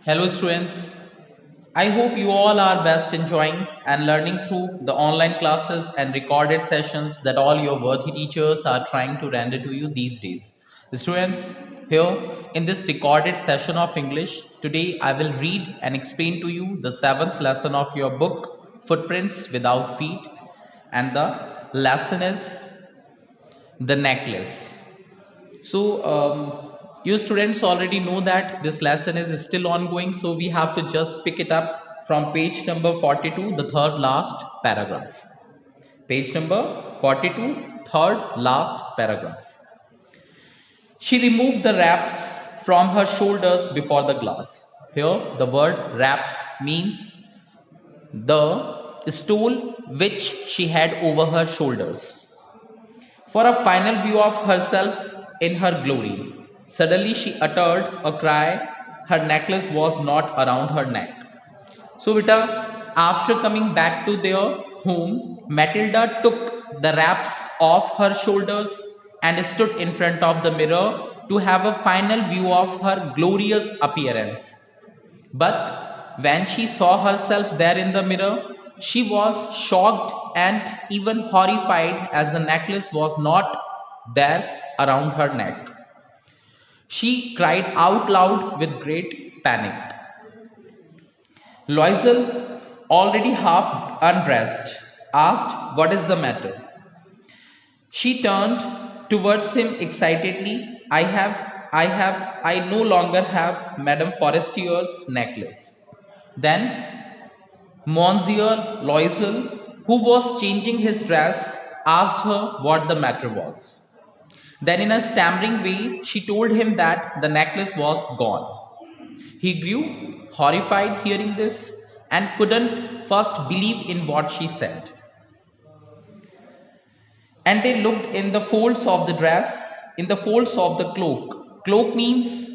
Hello students, I hope you all are best enjoying and learning through the online classes and recorded sessions that all your worthy teachers are trying to render to you these days. Students, here in this recorded session of English, today I will read and explain to you the 7th lesson of your book, Footprints Without Feet, and the lesson is The Necklace. You students already know that this lesson is still ongoing, so we have to just pick it up from page number 42, the third last paragraph. Page number 42, third last paragraph. She removed the wraps from her shoulders before the glass. Here, the word wraps means the stole which she had over her shoulders for a final view of herself in her glory. Suddenly she uttered a cry. Her necklace was not around her neck. So, beta, after coming back to their home, Matilda took the wraps off her shoulders and stood in front of the mirror to have a final view of her glorious appearance. But when she saw herself there in the mirror, she was shocked and even horrified as the necklace was not there around her neck. She cried out loud with great panic. Loisel, already half undressed, asked, "What is the matter?" She turned towards him excitedly. I no longer have Madame Forestier's necklace. Then Monsieur Loisel, who was changing his dress, asked her what the matter was. Then, in a stammering way, she told him that the necklace was gone. He grew horrified hearing this and couldn't first believe in what she said. And they looked in the folds of the dress, in the folds of the cloak. Cloak means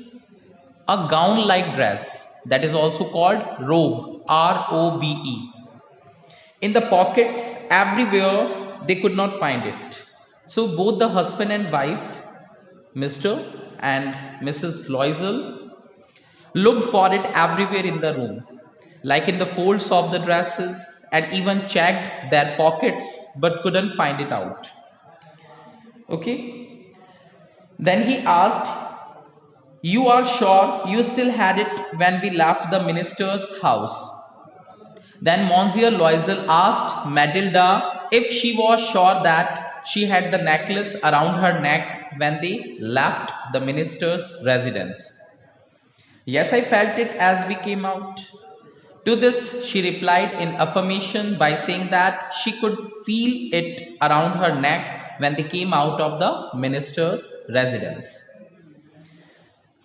a gown like dress that is also called robe, ROBE. In the pockets, everywhere, they could not find it. So both the husband and wife, Mr. and Mrs. Loisel, looked for it everywhere in the room, like in the folds of the dresses, and even checked their pockets but couldn't find it out. Okay. Then he asked, "You are sure you still had it when we left the minister's house?" Then Monsieur Loisel asked Matilda if she was sure that she had the necklace around her neck when they left the minister's residence. "Yes, I felt it as we came out." To this, she replied in affirmation by saying that she could feel it around her neck when they came out of the minister's residence.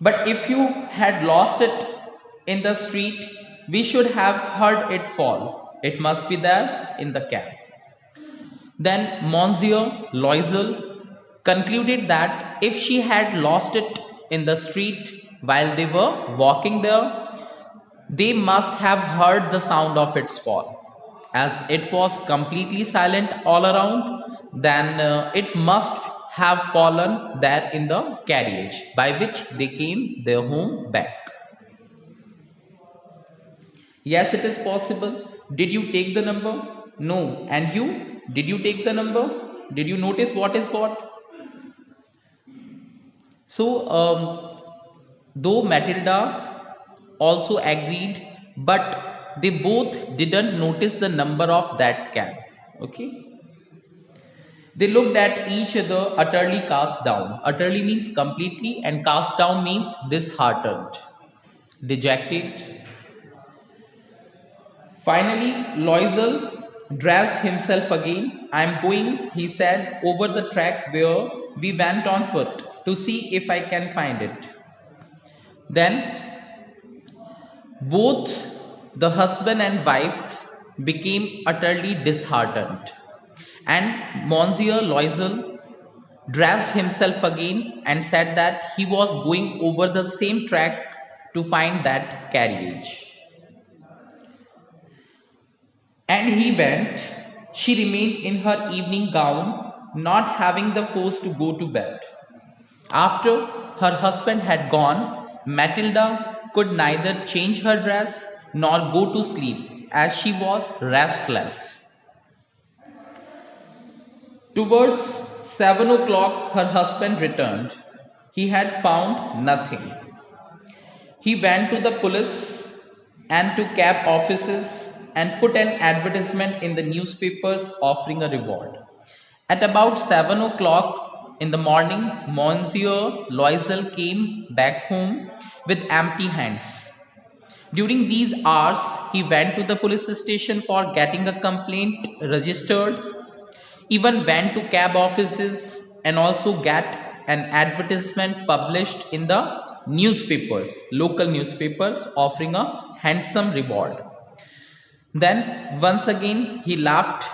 "But if you had lost it in the street, we should have heard it fall. It must be there in the cab." Then Monsieur Loisel concluded that if she had lost it in the street while they were walking there, they must have heard the sound of its fall. As it was completely silent all around, then it must have fallen there in the carriage by which they came their home back. Yes, it is possible. Did you take the number? No. And you? Did you take the number? Did you notice what is what? Though Matilda also agreed, but they both didn't notice the number of that cab. Okay. They looked at each other utterly cast down. Utterly means completely, and cast down means disheartened, dejected. Finally, Loisel dressed himself again. "I'm going," he said, "over the track where we went on foot to see if I can find it." Then both the husband and wife became utterly disheartened, and Monsieur Loisel dressed himself again and said that he was going over the same track to find that carriage. And he went. She remained in her evening gown, not having the force to go to bed. After her husband had gone, Matilda could neither change her dress nor go to sleep, as she was restless. Towards 7 o'clock, her husband returned. He had found nothing. He went to the police and to cab offices and put an advertisement in the newspapers offering a reward. At about 7 o'clock in the morning, Monsieur Loisel came back home with empty hands. During these hours, he went to the police station for getting a complaint registered, even went to cab offices and also get an advertisement published in the newspapers, local newspapers, offering a handsome reward. Then once again he left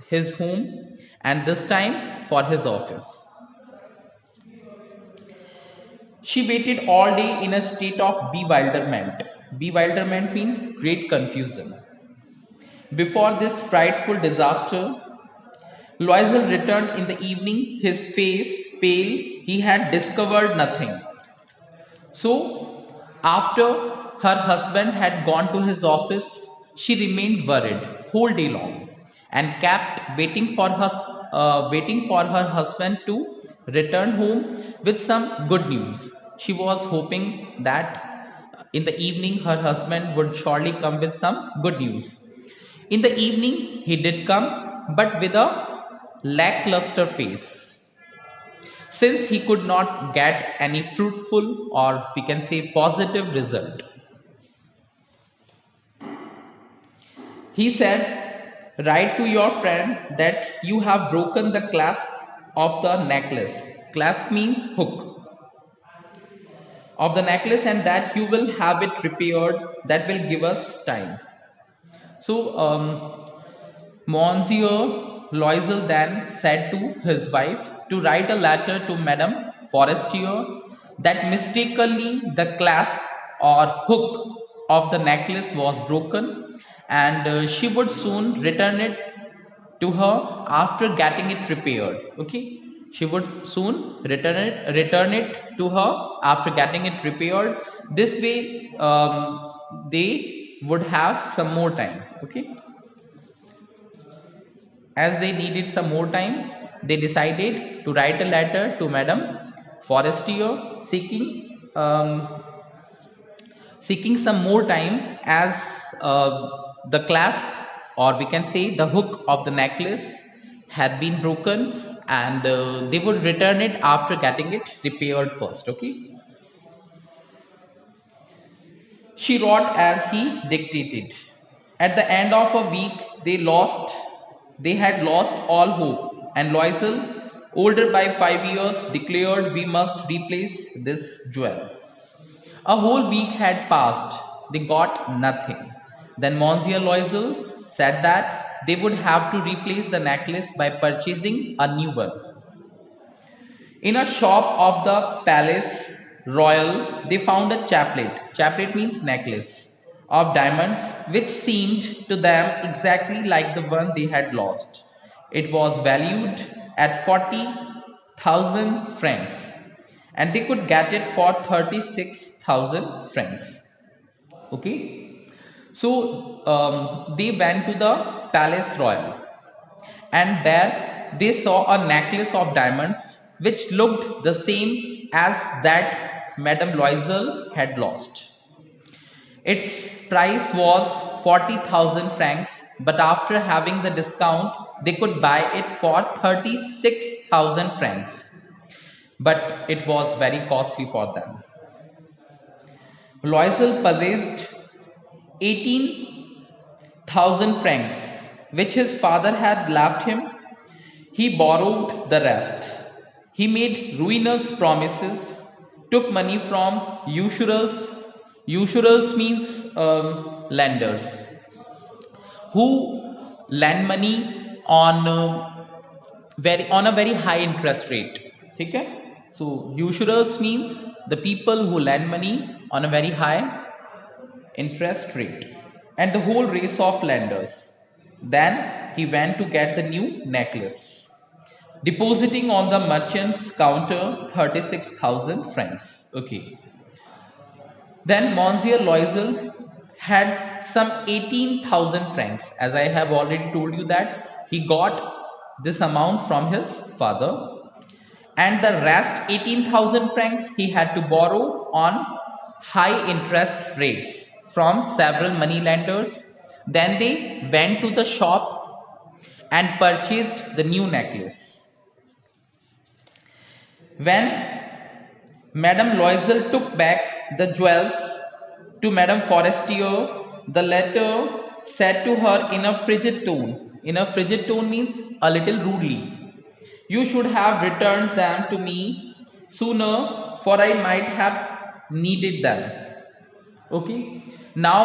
his home, and this time for his office. She waited all day in a state of bewilderment. Bewilderment means great confusion. Before this frightful disaster, Loisel returned in the evening, his face pale. He had discovered nothing. So, after her husband had gone to his office, she remained worried whole day long and kept waiting for her husband to return home with some good news. She was hoping that in the evening her husband would surely come with some good news. In the evening, he did come, but with a lackluster face. Since he could not get any fruitful, or we can say positive result, he said, "Write to your friend that you have broken the clasp of the necklace." Clasp means hook of the necklace, and that you will have it repaired. That will give us time. So, Monsieur Loisel then said to his wife to write a letter to Madame Forestier that mistakenly the clasp or hook of the necklace was broken, and she would soon return it to her after getting it repaired. Okay, she would soon return it to her after getting it repaired. This way, they would have some more time. Okay, as they needed some more time, they decided to write a letter to Madame Forestier seeking some more time, as the clasp, or we can say the hook of the necklace, had been broken, and they would return it after getting it repaired first. Okay. She wrote as he dictated. At the end of a week, they had lost all hope, and Loisel, older by 5 years, declared, "We must replace this jewel." A whole week had passed. They got nothing. Then Monsieur Loisel said that they would have to replace the necklace by purchasing a new one. In a shop of the Palace Royal, they found a chaplet. Chaplet means necklace of diamonds, which seemed to them exactly like the one they had lost. It was valued at 40,000 francs, and they could get it for 36,000 francs. Okay, so they went to the Palace Royal, and there they saw a necklace of diamonds which looked the same as that Madame Loisel had lost. Its price was 40,000 francs, but after having the discount, they could buy it for 36,000 francs. But it was very costly for them. Loisel possessed 18,000 francs, which his father had left him. He borrowed the rest. He made ruinous promises, took money from usurers. Usurers means lenders who lend money on a very high interest rate. Okay? So usurers means the people who lend money on a very high interest rate, and the whole race of lenders. Then he went to get the new necklace, depositing on the merchant's counter 36,000 francs. Okay. Then Monsieur Loisel had some 18,000 francs. As I have already told you that he got this amount from his father, and the rest 18,000 francs he had to borrow on high interest rates from several money lenders. Then they went to the shop and purchased the new necklace. When Madame Loisel took back the jewels to Madame Forestier, the latter said to her in a frigid tone. In a frigid tone means a little rudely. You should have returned them to me sooner, for I might have needed them. Okay. Now,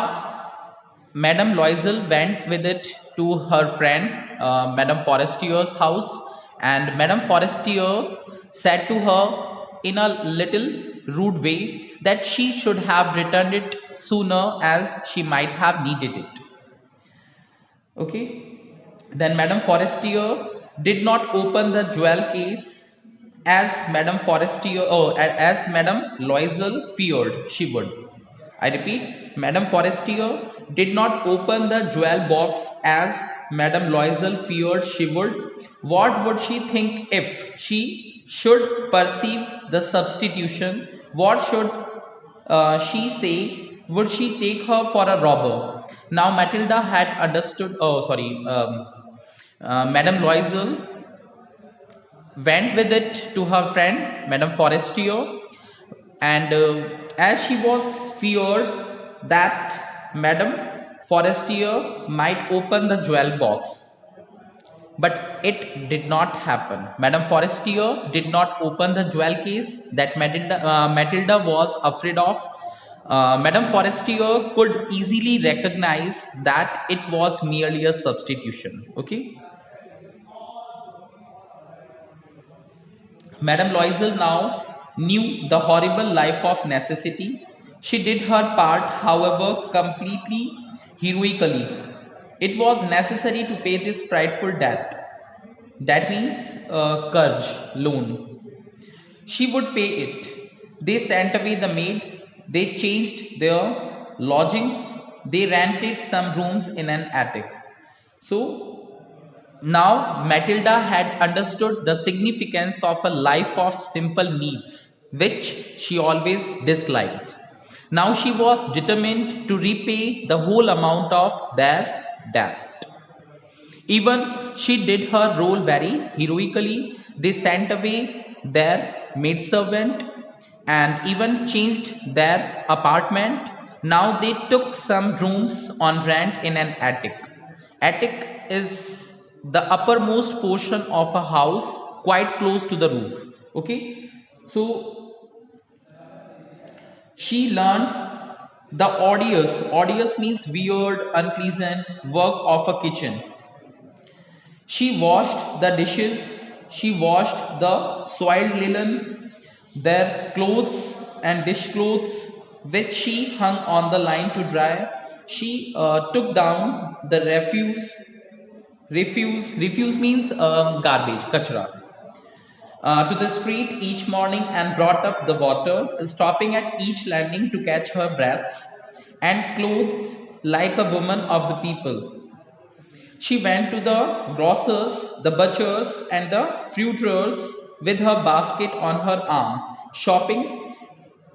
Madame Loisel went with it to her friend, Madame Forestier's house, and Madame Forestier said to her in a little rude way that she should have returned it sooner as she might have needed it. Okay. Then Madame Forestier did not open the jewel case as Madame as Madame Loisel feared she would. I repeat, Madame Forestier did not open the jewel box as Madame Loisel feared she would. What would she think if she should perceive the substitution? What should she say? Would she take her for a robber? Now Matilda had understood. Madame Loisel went with it to her friend, Madame Forestier, and as she was feared that Madame Forestier might open the jewel box, but it did not happen. Madame Forestier did not open the jewel case that Matilda was afraid of. Madame Forestier could easily recognize that it was merely a substitution. Okay. Madame Loisel now knew the horrible life of necessity. She did her part, however, completely heroically. It was necessary to pay this frightful debt. That means curge, loan. She would pay it. They sent away the maid. They changed their lodgings. They rented some rooms in an attic. So now Matilda had understood the significance of a life of simple needs, which she always disliked. Now she was determined to repay the whole amount of their debt. Even she did her role very heroically. They sent away their maidservant and even changed their apartment. Now they took some rooms on rent in an attic. Attic is the uppermost portion of a house quite close to the roof. Okay, so she learned the odious means weird, unpleasant work of a kitchen. She washed the dishes, she washed the soiled linen, their clothes and dish clothes which she hung on the line to dry. She took down the refuse means garbage, kachra, to the street each morning and brought up the water, stopping at each landing to catch her breath, and clothed like a woman of the people. She went to the grocers, the butchers, and the fruiterers with her basket on her arm, shopping,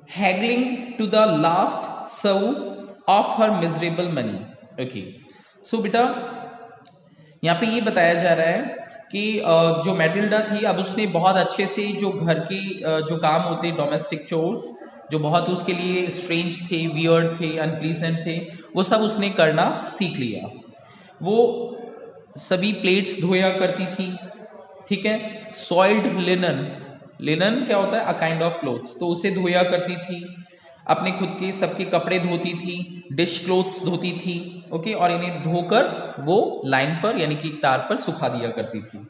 haggling to the last sou of her miserable money. Okay, so beta यहाँ पे ये बताया जा रहा है कि जो Matilda थी अब उसने बहुत अच्छे से जो घर के जो काम होते डोमेस्टिक चोर्स जो बहुत उसके लिए स्ट्रेंज थे, वियर्ड थे, अनप्लीजेंट थे, वो सब उसने करना सीख लिया। वो सभी प्लेट्स धोया करती थी, ठीक है। सॉइल्ड लिनन क्या होता है? अ काइंड ऑफ क्लोथ, तो उसे धोया करती थी, अपने खुद के सबके कपड़े धोती थी, डिश क्लोथ्स धोती थी, ओके, और इन्हें धोकर वो लाइन पर यानी कि तार पर सुखा दिया करती थी,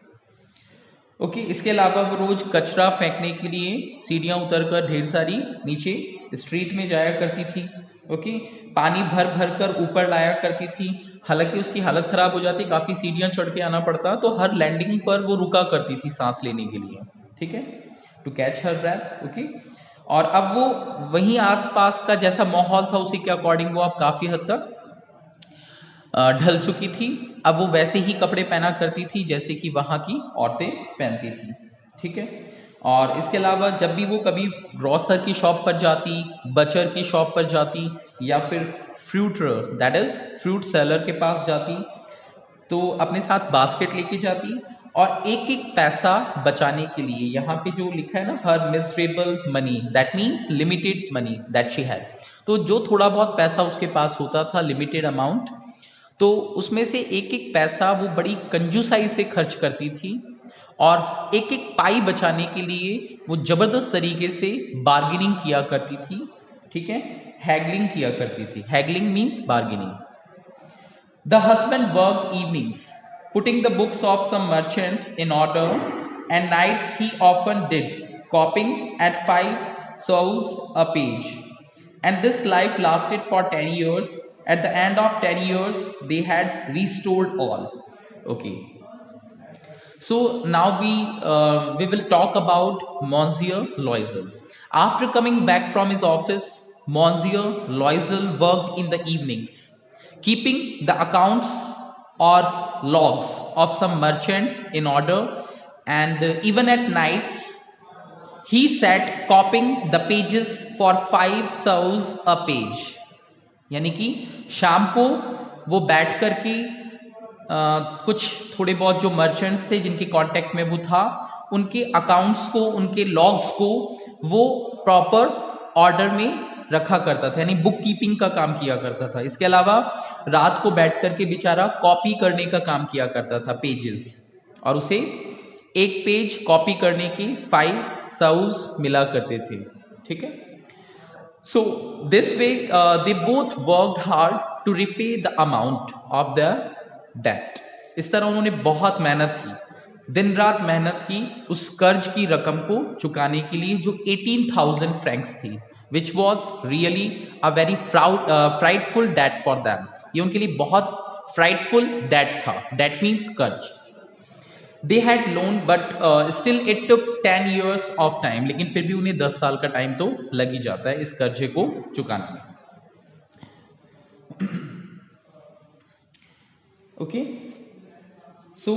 ओके। इसके अलावा वो रोज कचरा फेंकने के लिए सीढ़ियां उतरकर ढेर सारी नीचे स्ट्रीट में जाया करती थी, ओके। पानी भर भर कर ऊपर लाया करती थी, हालांकि उसकी हालत खराब हो जाती, काफी सीढ़ियां चढ़ के आना पड़ता, तो हर लैंडिंग पर वो रुका करती थी सांस लेने के लिए, ठीक है, to catch her breath, okay. और अब वो वहीं आसपास का जैसा माहौल था उसी के अकॉर्डिंग वो अब काफी हद तक ढल चुकी थी। अब वो वैसे ही कपड़े पहना करती थी जैसे कि वहां की औरतें पहनती थी। ठीक है। और इसके अलावा जब भी वो कभी ग्रोसर की शॉप पर जाती, बचर की शॉप पर जाती, या फिर फ्रूटर दैट इज फ्रूट सेलर के पास जाती, तो अपने साथ बास्केट लेके जाती और एक एक पैसा बचाने के लिए, यहाँ पे जो लिखा है ना, हर miserable money, that means limited money that she had, तो जो थोड़ा बहुत पैसा उसके पास होता था, लिमिटेड अमाउंट, तो उसमें से एक एक पैसा वो बड़ी कंजूसाई से खर्च करती थी और एक एक पाई बचाने के लिए वो जबरदस्त तरीके से बार्गेनिंग किया करती थी। ठीक है, हैगलिंग किया करती थी। Haggling means bargaining. The husband worked evenings, putting the books of some merchants in order, and nights he often did, copying at 5 sous a page. And this life lasted for 10 years. At the end of 10 years, they had restored all. Okay. So now we will talk about Monsieur Loisel. After coming back from his office, Monsieur Loisel worked in the evenings, keeping the accounts or logs of some merchants in order, and even at nights he sat copying the pages for 5 sous a page. यानी कि शाम को वो बैठ करके कुछ थोड़े बहुत जो मर्चेंट्स थे जिनके कांटेक्ट में वो था, उनके अकाउंट्स को, उनके लॉग्स को वो प्रॉपर ऑर्डर में रखा करता था, यानी बुक कीपिंग का काम किया करता था। इसके अलावा रात को बैठ करके बेचारा कॉपी करने का काम किया करता था पेजेस, और उसे एक पेज कॉपी करने के 5 सौस मिला करते थे। ठीक है। So this way they both worked hard to repay the amount of their debt. इस तरह उन्होंने बहुत मेहनत की, दिन रात मेहनत की उस कर्ज की रकम को चुकाने के लिए जो 18,000 francs थी, which was really a very frightful debt for them. ये उनके लिए बहुत frightful debt था। Debt means कर्ज। They had loan but still it took 10 years of time, लेकिन फिर भी उन्हें 10 साल का टाइम तो लग ही जाता है इस कर्जे को चुकाने में। ओके, सो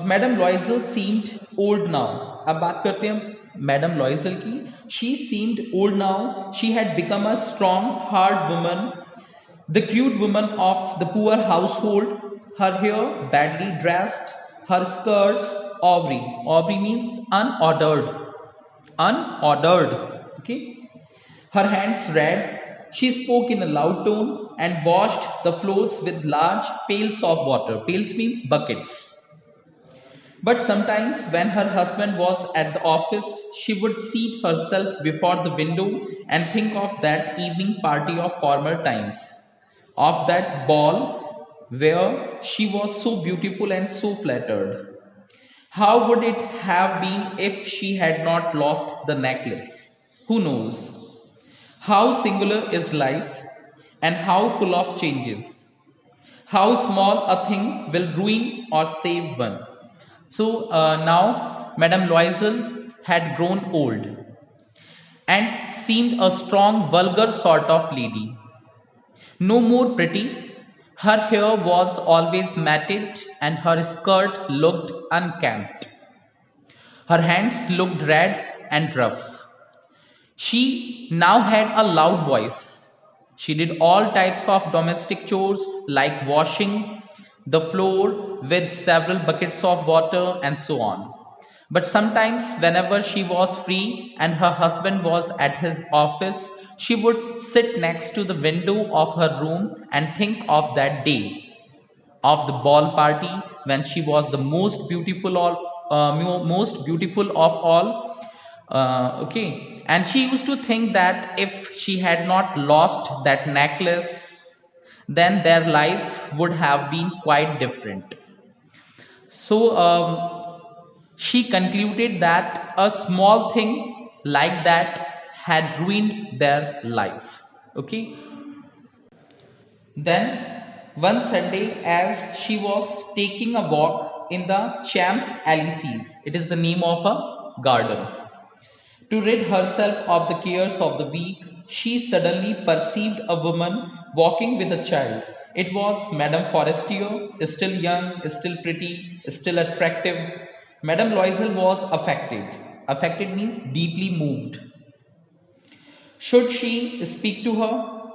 मैडम लॉयजल सीम्ड ओल्ड नाउ। अब बात करते हैं मैडम लॉयजल की। She seemed old now, she had become a strong hard woman, the crude woman of the poor household, her hair badly dressed, her skirts awry. Awry means unordered. Unordered. Okay. Her hands red. She spoke in a loud tone and washed the floors with large pails of water. Pails means buckets. But sometimes when her husband was at the office, she would seat herself before the window and think of that evening party of former times, of that ball where she was so beautiful and so flattered. How would it have been if she had not lost the necklace? Who knows? How singular is life and how full of changes. How small a thing will ruin or save one. So now Madame Loisel had grown old and seemed a strong, vulgar sort of lady. No more pretty. Her hair was always matted and her skirt looked unkempt. Her hands looked red and rough. She now had a loud voice. She did all types of domestic chores like washing the floor with several buckets of water and so on. But sometimes, whenever she was free and her husband was at his office, she would sit next to the window of her room and think of that day, of the ball party when she was the most beautiful of all. Okay, and she used to think that if she had not lost that necklace, then their life would have been quite different. So she concluded that a small thing like that had ruined their life. Okay. Then one Sunday, as she was taking a walk in the Champs Elysees, it is the name of a garden, To rid herself of the cares of the week, she suddenly perceived a woman walking with a child. It was Madame Forestier, still young, still pretty, still attractive. Madame Loisel was affected. Affected means deeply moved. Should she speak to her?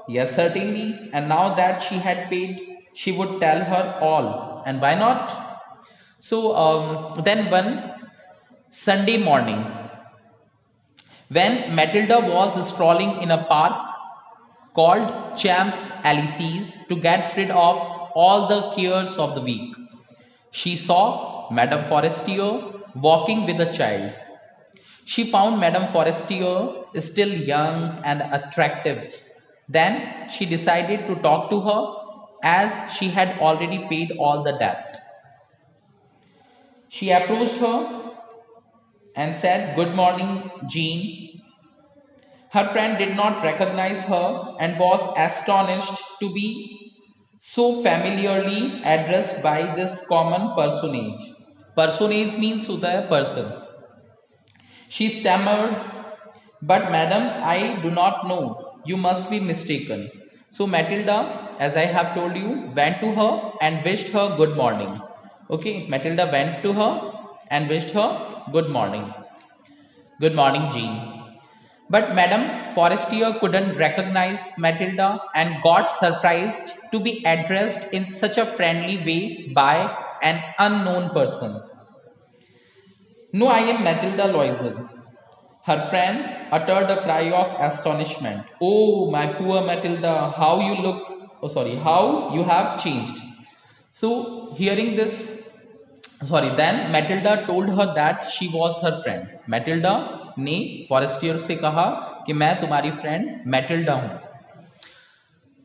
Yes, certainly. And now that she had paid, she would tell her all. And why not? So then one Sunday morning, when Matilda was strolling in a park called Champs Elysees to get rid of all the cares of the week, she saw Madame Forestier walking with a child. She found Madame Forestier still young and attractive. Then she decided to talk to her as she had already paid all the debt. She approached her and said, "Good morning, Jean." Her friend did not recognize her and was astonished to be so familiarly addressed by this common personage. Personage means Sudaya person. She stammered, "But madam, I do not know. You must be mistaken." So Matilda, as I have told you, went to her and wished her good morning. Okay, Matilda went to her and wished her good morning. Good morning, Jean. But Madame Forestier couldn't recognize Matilda and got surprised to be addressed in such a friendly way by an unknown person. "No, I am Matilda Loisel." Her friend uttered a cry of astonishment. "Oh, my poor Matilda, how you look! Oh, sorry, how you have changed." So, hearing this, then Matilda told her that she was her friend. Matilda ने Forestier से कहा कि मैं तुम्हारी friend Matilda हूं.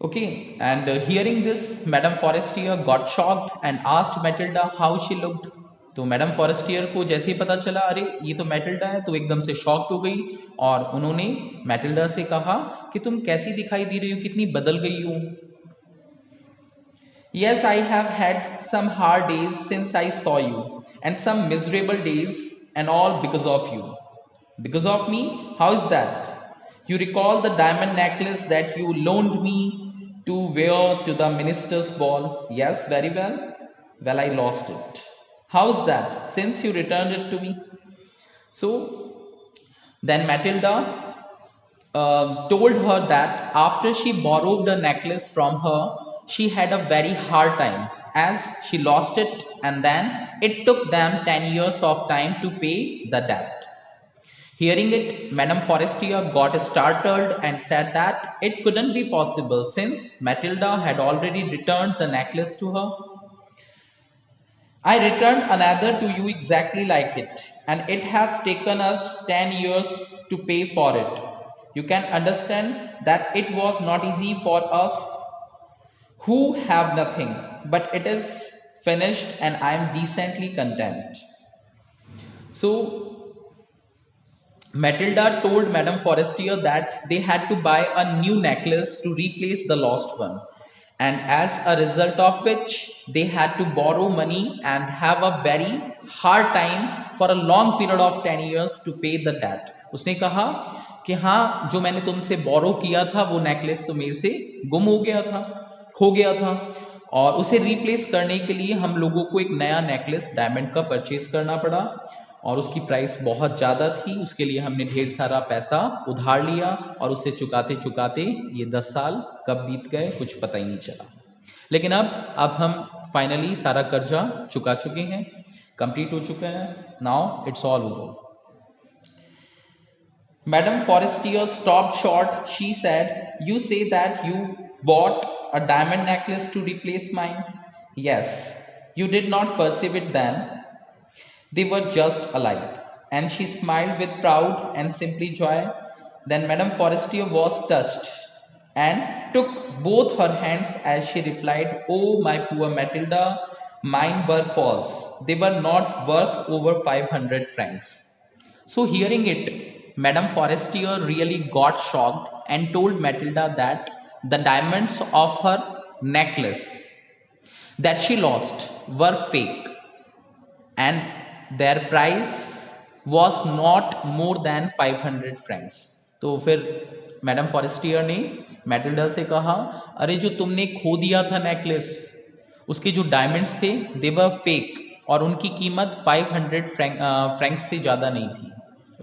Okay, and hearing this, Madame Forestier got shocked and asked Matilda how she looked. तो madam Forestier को जैसे ही पता चला, अरे ये तो मैटिल्डा है, तो एकदम से शॉक्ड हो गई और उन्होंने मैटिल्डा से कहा कि तुम कैसी दिखाई दे रही हो, कितनी बदल गई हो. "Yes, I have had some hard days since I saw you, and some miserable days, and all because of you." "Because of me? How is that?" "You recall the diamond necklace that you loaned me to wear to the minister's ball?" "Yes, very well." "Well, I lost it." "How's that, since you returned it to me?" So then Matilda told her that after she borrowed the necklace from her, she had a very hard time as she lost it, and then it took them 10 years of time to pay the debt. Hearing it, Madame Forestier got startled and said that it couldn't be possible since Matilda had already returned the necklace to her. "I returned another to you exactly like it, and it has taken us 10 years to pay for it. You can understand that it was not easy for us who have nothing, but it is finished and I am decently content." So Matilda told Madame Forestier that they had to buy a new necklace to replace the lost one, and as a result of which they had to borrow money and have a very hard time for a long period of 10 years to pay the debt. उसने कहा कि हाँ, जो मैंने तुमसे बोरो किया था वो नेकलेस तो मेरे से गुम हो गया था, खो गया था, और उसे रिप्लेस करने के लिए हम लोगों को एक नया नेकलेस डायमंड का परचेज करना पड़ा और उसकी प्राइस बहुत ज़्यादा थी. उसके लिए हमने ढेर सारा पैसा उधार लिया और उसे चुकाते चुकाते ये 10 साल कब बीत गए कुछ पता ही नहीं चला. लेकिन अब हम फाइनली सारा कर्जा चुका चुके हैं, कंप्लीट हो चुका है. Now it's all over. Madame Forestier stopped short. She said, "You say that you bought a diamond necklace to replace mine?" "Yes." "You did not perceive it then? They were just alike." And she smiled with proud and simply joy. Then Madame Forestier was touched and took both her hands as she replied, "Oh, my poor Matilda, mine were false. They were not worth over 500 francs." So hearing it, Madame Forestier really got shocked and told Matilda that the diamonds of her necklace that she lost were fake and their price was not more than 500 francs. तो फिर madam Forestier ने Matilda से कहा, अरे जो तुमने खो दिया था नेकलेस, उसके जो डायमंड्स थे दे वर फेक, और उनकी कीमत 500 फ्रैंक्स से ज़्यादा नहीं थी.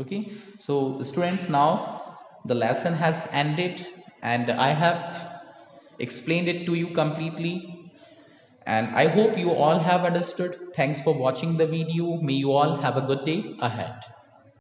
Okay, so students, now the lesson has ended and I have explained it to you completely, and I hope you all have understood. Thanks for watching the video. May you all have a good day ahead.